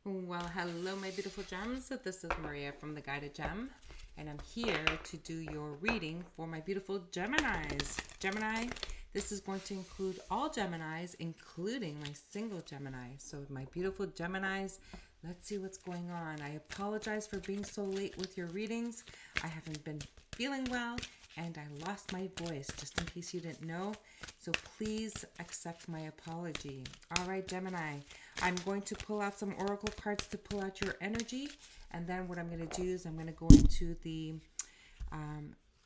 Well, hello, my beautiful gems. This is Maria from The Guided Gem, and I'm here to do your reading for my beautiful Geminis. Gemini, this is going to include all Geminis, including my single Gemini. So, my beautiful Geminis, let's see what's going on. I apologize for being so late with your readings. I haven't been feeling well, and I lost my voice, just in case you didn't know. So please accept my apology. All right, Gemini, I'm going to pull out some oracle cards to pull out your energy. And then what I'm going to do is I'm going to go into the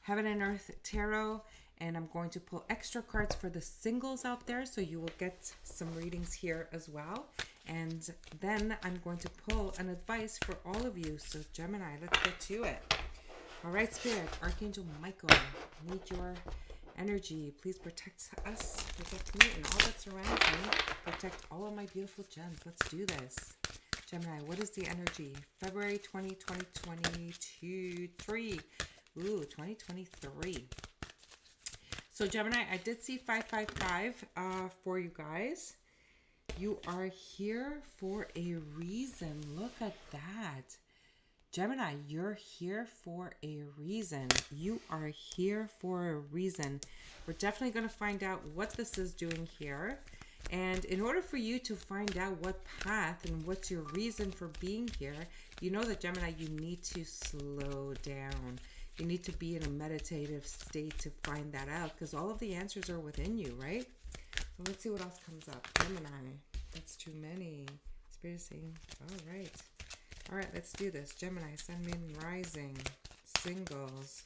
Heaven and Earth Tarot. And I'm going to pull extra cards for the singles out there. So you will get some readings here as well. And then I'm going to pull an advice for all of you. So Gemini, let's get to it. All right, Spirit, Archangel Michael, need your energy. Please protect us, protect me, and all that surrounds me. Protect all of my beautiful gems. Let's do this. Gemini, what is the energy? February 2023. Ooh, 2023. So, Gemini, I did see 555 for you guys. You are here for a reason. Look at that. Gemini, you're here for a reason. You are here for a reason. We're definitely going to find out what this is doing here. And in order for you to find out what path and what's your reason for being here, you know that Gemini, you need to slow down. You need to be in a meditative state to find that out, because all of the answers are within you, right? So let's see what else comes up. Gemini, that's too many. Spirit is saying, all right. All right, let's do this. Gemini, Sun, Moon, Rising, singles.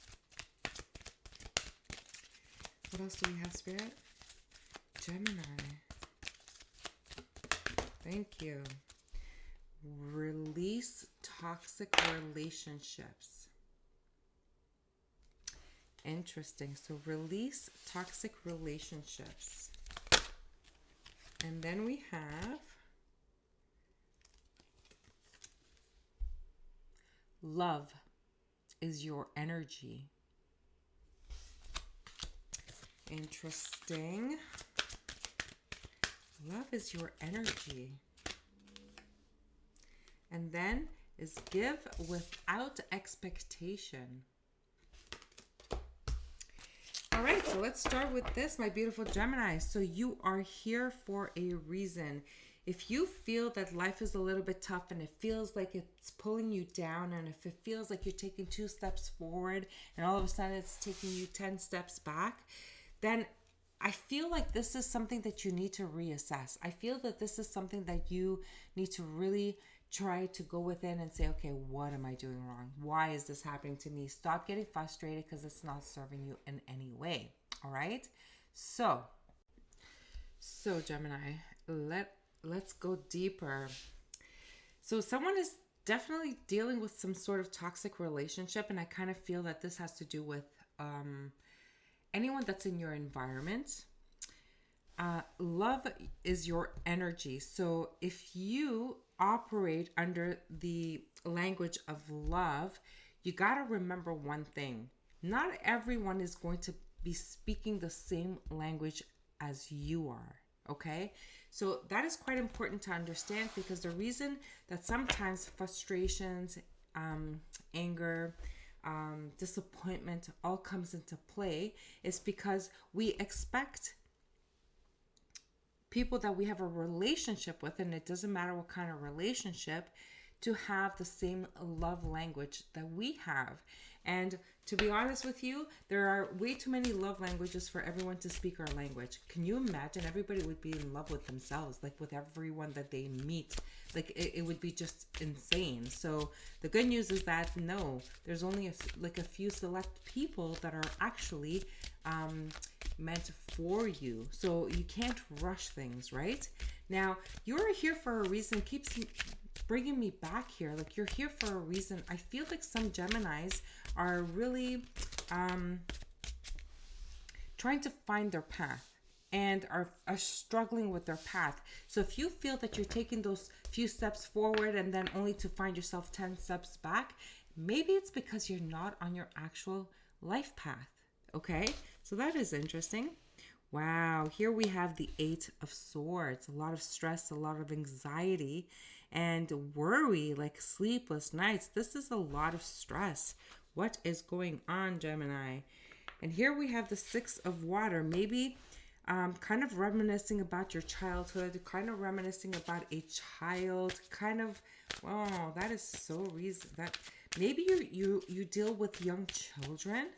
What else do we have, Spirit? Gemini. Thank you. Release toxic relationships. Interesting. So release toxic relationships. And then we have love is your energy. Interesting. Love is your energy. And then is give without expectation. All right, so let's start with this, my beautiful Gemini. So you are here for a reason. If you feel that life is a little bit tough and it feels like it's pulling you down, and if it feels like you're taking 2 steps forward and all of a sudden it's taking you 10 steps back, then I feel like this is something that you need to reassess. I feel that this is something that you need to really try to go within and say, okay, what am I doing wrong? Why is this happening to me? Stop getting frustrated because it's not serving you in any way. All right? So Gemini, let's go deeper. So someone is definitely dealing with some sort of toxic relationship, and I kind of feel that this has to do with anyone that's in your environment. Love is your energy. So if you operate under the language of love, you got to remember one thing. Not everyone is going to be speaking the same language as you are. Okay? So that is quite important to understand, because the reason that sometimes frustrations, anger, disappointment all comes into play is because we expect people that we have a relationship with, and it doesn't matter what kind of relationship, to have the same love language that we have. And to be honest with you, there are way too many love languages for everyone to speak our language. Can you imagine? Everybody would be in love with themselves, like with everyone that they meet. Like it would be just insane. So the good news is that no, there's only a few select people that are actually meant for you. So you can't rush things, right? Now, you're here for a reason. Keeps bringing me back here. Like, you're here for a reason. I feel like some Geminis are really trying to find their path and are struggling with their path. So if you feel that you're taking those few steps forward and then only to find yourself 10 steps back, maybe it's because you're not on your actual life path. Okay, so that is interesting. Wow, here we have the 8 of Swords. A lot of stress, a lot of anxiety. and worry, like sleepless nights. This is a lot of stress. What is going on, Gemini? And here we have the Six of Water. Maybe kind of reminiscing about your childhood, kind of reminiscing about a child, kind of, oh, that is so reason that maybe you deal with young children.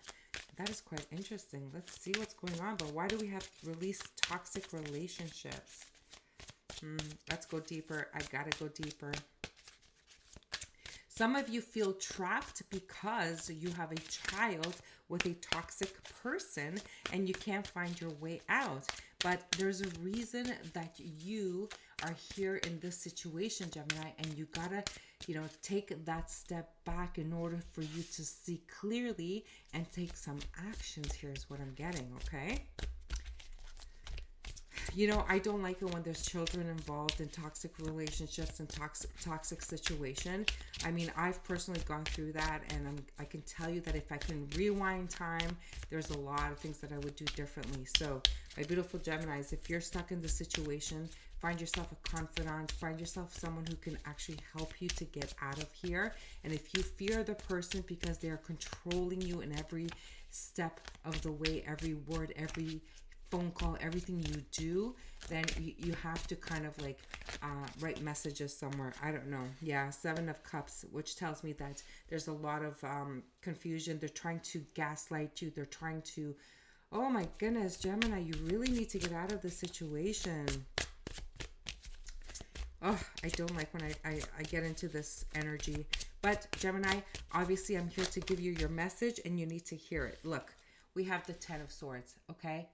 That is quite interesting. Let's see what's going on. But why do we have release toxic relationships? Let's go deeper. I gotta go deeper. Some of you feel trapped because you have a child with a toxic person and you can't find your way out. But there's a reason that you are here in this situation, Gemini, and you gotta, take that step back in order for you to see clearly and take some actions. Here's what I'm getting, okay? I don't like it when there's children involved in toxic relationships and toxic situation. I mean, I've personally gone through that, and I can tell you that if I can rewind time, there's a lot of things that I would do differently. So, my beautiful Geminis, if you're stuck in this situation, find yourself a confidant, find yourself someone who can actually help you to get out of here. And if you fear the person because they are controlling you in every step of the way, every word, every phone call, everything you do, then you have to kind of like write messages somewhere. I don't know. Yeah, Seven of Cups, which tells me that there's a lot of confusion. They're trying to gaslight you. They're trying to, oh my goodness, Gemini, you really need to get out of this situation. Oh, I don't like when I get into this energy. But Gemini, obviously I'm here to give you your message and you need to hear it. Look, we have the Ten of Swords, okay?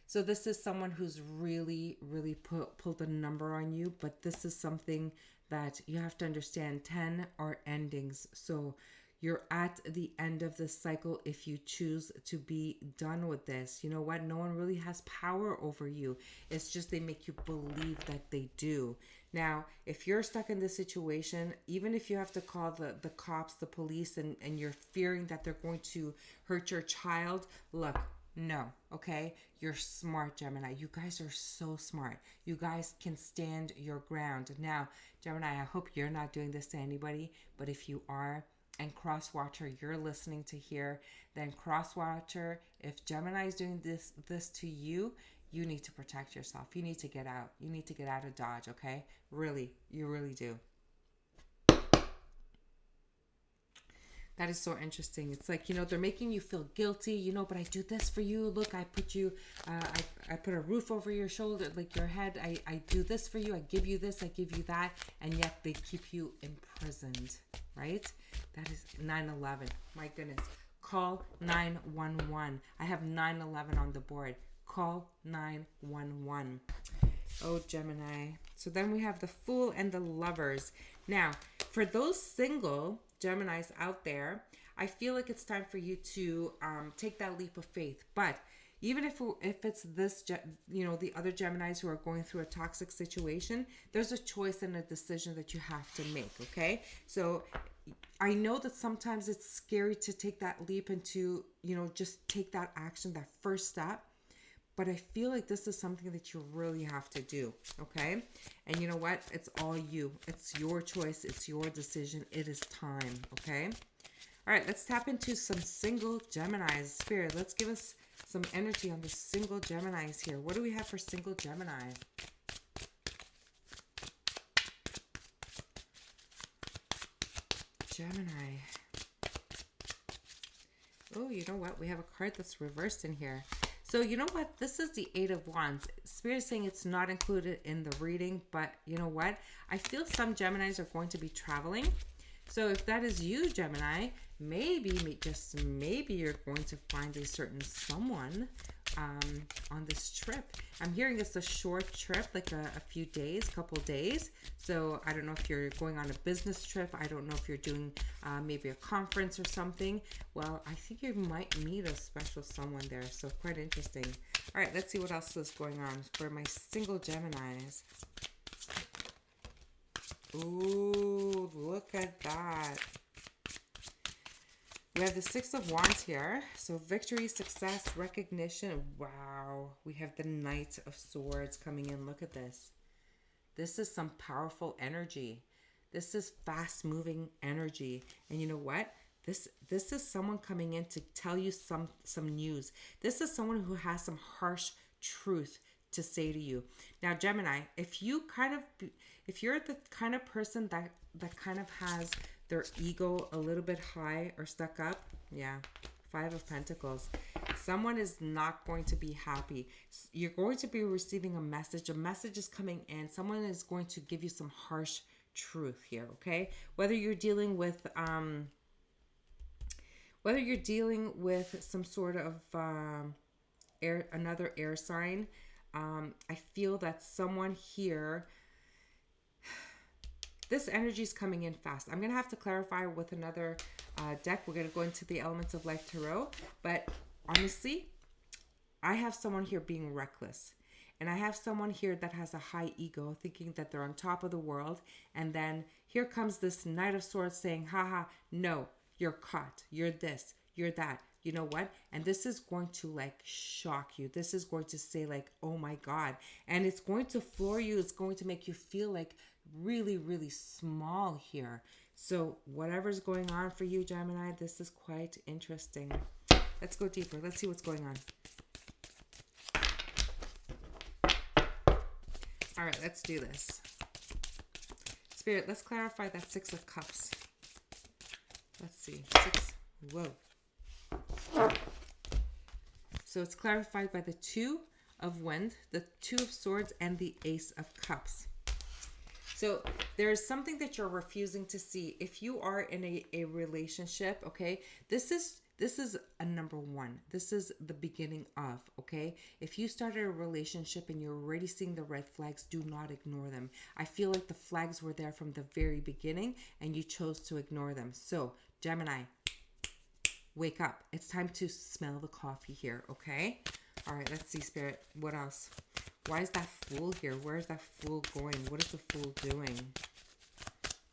So this is someone who's really, really pulled a number on you, but this is something that you have to understand. 10 are endings. So you're at the end of this cycle if you choose to be done with this. You know what? No one really has power over you. It's just they make you believe that they do. Now, if you're stuck in this situation, even if you have to call the cops, the police, and you're fearing that they're going to hurt your child, look, no, okay? You're smart, Gemini. You guys are so smart. You guys can stand your ground. Now, Gemini, I hope you're not doing this to anybody, but if you are, and cross-watcher, you're listening to here, then cross-watcher, if Gemini is doing this to you, you need to protect yourself. You need to get out. You need to get out of Dodge, okay? Really, you really do. That is so interesting. It's like, they're making you feel guilty, but I do this for you. Look, I put you, I put a roof over your shoulder, like your head. I do this for you. I give you this, I give you that. And yet they keep you imprisoned, right? That is 9/11. My goodness. Call 911. I have 9/11 on the board. Call 911. Oh, Gemini. So then we have the Fool and the Lovers. Now, for those single Geminis out there, I feel like it's time for you to take that leap of faith. But even if it's this, the other Geminis who are going through a toxic situation, there's a choice and a decision that you have to make, okay? So I know that sometimes it's scary to take that leap and to, just take that action, that first step. But I feel like this is something that you really have to do, okay? And you know what? It's all you. It's your choice. It's your decision. It is time, okay? All right, let's tap into some single Geminis. Spirit, let's give us some energy on the single Geminis here. What do we have for single Gemini? Gemini. Oh, you know what? We have a card that's reversed in here. So you know what? This is the Eight of Wands. Spirit is saying it's not included in the reading, but you know what? I feel some Geminis are going to be traveling. So if that is you, Gemini, maybe, just maybe you're going to find a certain someone on this trip. I'm hearing it's a short trip, like a few days, couple days. So I don't know if you're going on a business trip. I don't know if you're doing maybe a conference or something. Well, I think you might meet a special someone there. So quite interesting. All right, let's see what else is going on for my single Geminis. Ooh, look at that. We have the Six of Wands here. So victory, success, recognition. Wow. We have the Knight of Swords coming in. Look at this. This is some powerful energy. This is fast moving energy. And you know what? This is someone coming in to tell you some news. This is someone who has some harsh truth to say to you. Now, Gemini, if you're the kind of person that kind of has their ego a little bit high or stuck up, yeah, 5 of Pentacles. Someone is not going to be happy. You're going to be receiving a message. A message is coming in. Someone is going to give you some harsh truth here, okay? Whether you're dealing with some sort of another air sign, I feel that someone here, this energy is coming in fast. I'm going to have to clarify with another deck. We're going to go into the Elements of Life Tarot. But honestly, I have someone here being reckless. And I have someone here that has a high ego, thinking that they're on top of the world. And then here comes this Knight of Swords saying, haha, no, you're caught. You're this, you're that. You know what? And this is going to like shock you. This is going to say like, oh my God. And it's going to floor you. It's going to make you feel like really, really small here. So whatever's going on for you, Gemini, this is quite interesting. Let's go deeper. Let's see what's going on. All right, let's do this. Spirit, let's clarify that 6 of Cups. Let's see. 6. Whoa. So it's clarified by the 2 of Wind, the 2 of Swords, and the Ace of Cups. So there is something that you're refusing to see. If you are in a relationship, okay, this is a number 1. This is the beginning of, okay? If you started a relationship and you're already seeing the red flags, do not ignore them. I feel like the flags were there from the very beginning and you chose to ignore them. So, Gemini, wake up. It's time to smell the coffee here, okay? All right, let's see, Spirit. What else? Why is that Fool here? Where is that Fool going? What is the Fool doing?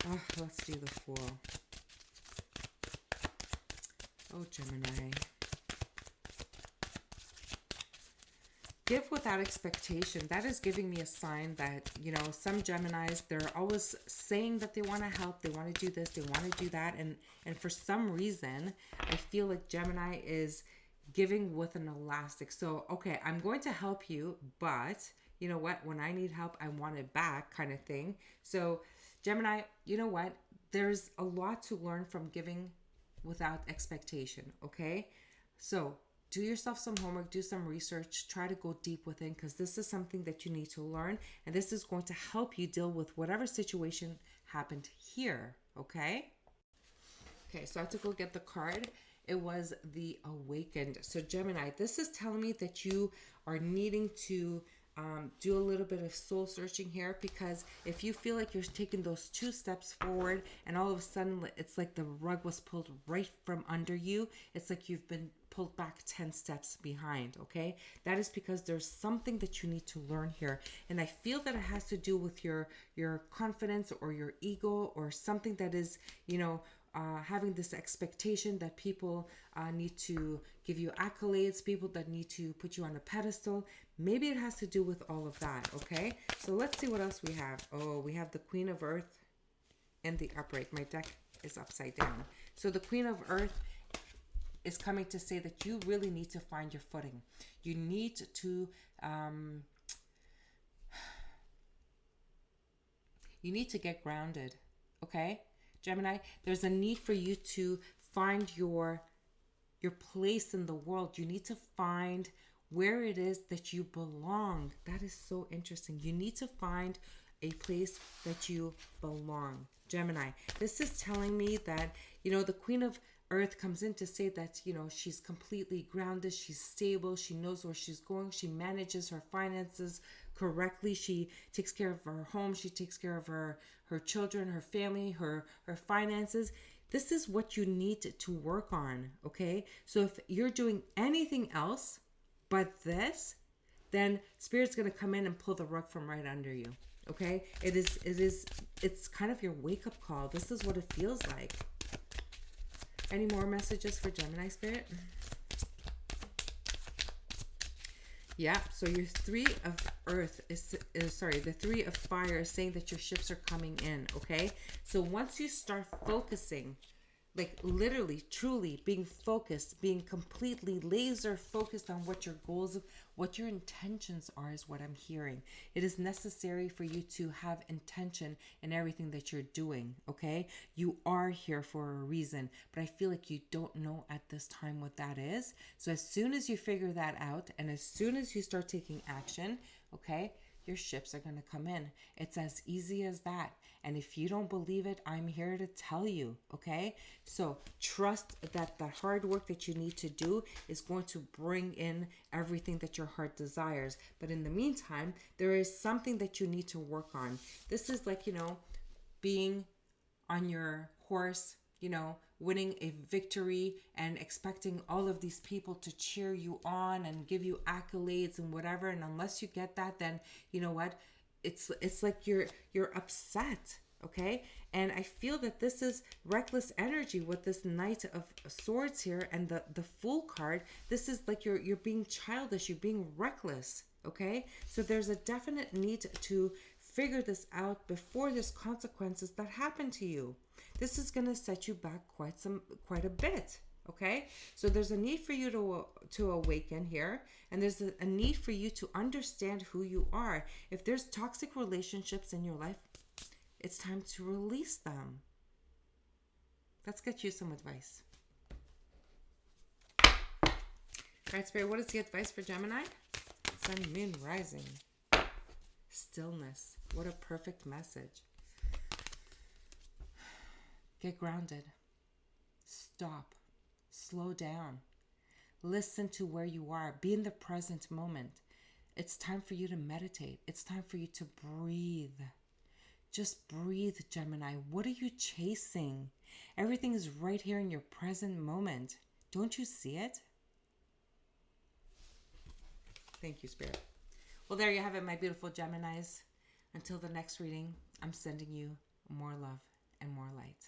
Oh, let's do the Fool. Oh, Gemini. Give without expectation. That is giving me a sign that, you know, some Geminis, they're always saying that they want to help, they want to do this, they want to do that. And for some reason, I feel like Gemini is giving with an elastic. So, okay, I'm going to help you, but you know what? When I need help, I want it back kind of thing. So, Gemini, you know what? There's a lot to learn from giving without expectation, okay? So, do yourself some homework, do some research, try to go deep within, because this is something that you need to learn, and this is going to help you deal with whatever situation happened here, okay? Okay, so I had to go get the card. It was the Awakened. So Gemini, this is telling me that you are needing to do a little bit of soul searching here, because if you feel like you're taking those 2 steps forward and all of a sudden it's like the rug was pulled right from under you, it's like you've been pulled back 10 steps behind, okay? That is because there's something that you need to learn here. And I feel that it has to do with your confidence or your ego, or something that is, you know, having this expectation that people need to give you accolades, people that need to put you on a pedestal. Maybe it has to do with all of that, okay? So let's see what else we have. Oh, we have the Queen of Earth and the Upright. My deck is upside down. So the Queen of Earth is coming to say that you really need to find your footing. You need to get grounded, okay? Gemini, there's a need for you to find your place in the world. You need to find where it is that you belong. That is so interesting. You need to find a place that you belong. Gemini, this is telling me that, you know, the Queen of Earth comes in to say that, you know, she's completely grounded, she's stable, she knows where she's going, she manages her finances correctly, she takes care of her home, she takes care of her children, her family, her finances. This is what you need to work on, okay? So if you're doing anything else but this, then Spirit's going to come in and pull the rug from right under you, okay? It's kind of your wake-up call. This is what it feels like. Any more messages for Gemini, Spirit? Yeah, so your three of earth is the three of fire is saying that your ships are coming in, okay? So once you start focusing, like literally, truly being focused, being completely laser focused on what your goals, what your intentions are, is what I'm hearing. It is necessary for you to have intention in everything that you're doing, okay? You are here for a reason, but I feel like you don't know at this time what that is. So as soon as you figure that out, and as soon as you start taking action, okay, your ships are going to come in. It's as easy as that. And if you don't believe it, I'm here to tell you, okay? So trust that the hard work that you need to do is going to bring in everything that your heart desires. But in the meantime, there is something that you need to work on. This is like, being on your horse, winning a victory and expecting all of these people to cheer you on and give you accolades and whatever. And unless you get that, then you know what? It's like you're upset, okay? And I feel that this is reckless energy with this Knight of Swords here and the Fool card. This is like you're being childish, you're being reckless, okay? So there's a definite need to figure this out before there's consequences that happen to you. This is going to set you back quite a bit, okay? So there's a need for you to awaken here, and there's a need for you to understand who you are. If there's toxic relationships in your life, it's time to release them. Let's get you some advice. All right, Spirit, what is the advice for Gemini? Sun, Moon, Rising. Stillness. What a perfect message. Get grounded. Stop. Slow down. Listen to where you are. Be in the present moment. It's time for you to meditate. It's time for you to breathe. Just breathe, Gemini. What are you chasing? Everything is right here in your present moment. Don't you see it? Thank you, Spirit. Well, there you have it, my beautiful Geminis. Until the next reading, I'm sending you more love and more light.